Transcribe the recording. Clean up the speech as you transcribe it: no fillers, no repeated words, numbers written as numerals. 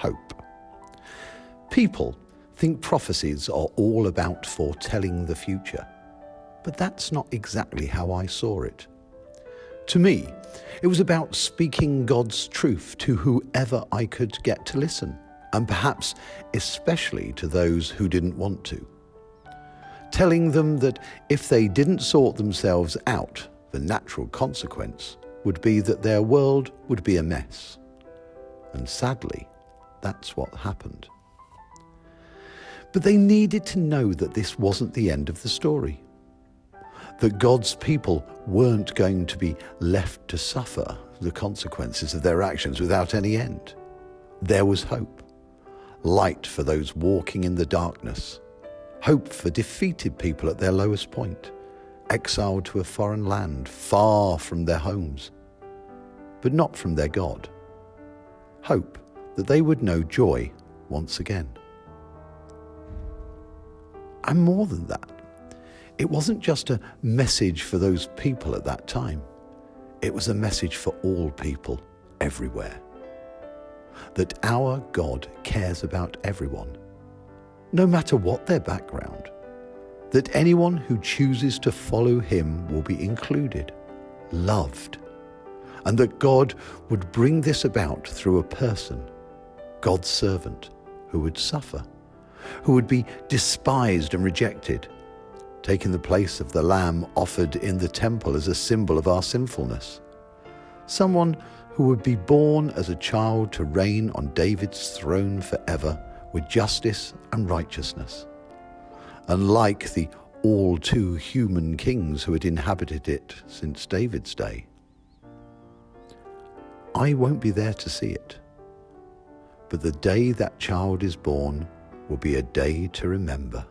hope. People think prophecies are all about foretelling the future, but that's not exactly how I saw it. To me, it was about speaking God's truth to whoever I could get to listen, and perhaps especially to those who didn't want to. Telling them that if they didn't sort themselves out, the natural consequence would be that their world would be a mess. And sadly, that's what happened. But they needed to know that this wasn't the end of the story. That God's people weren't going to be left to suffer the consequences of their actions without any end. There was hope. Light for those walking in the darkness. Hope for defeated people at their lowest point, exiled to a foreign land, far from their homes, but not from their God. Hope that they would know joy once again. And more than that, it wasn't just a message for those people at that time. It was a message for all people everywhere. That our God cares about everyone, no matter what their background. That anyone who chooses to follow him will be included, loved. And that God would bring this about through a person, God's servant, who would suffer, who would be despised and rejected, taking the place of the lamb offered in the temple as a symbol of our sinfulness. Someone who would be born as a child to reign on David's throne forever with justice and righteousness. Unlike the all too human kings who had inhabited it since David's day. I won't be there to see it, but the day that child is born will be a day to remember.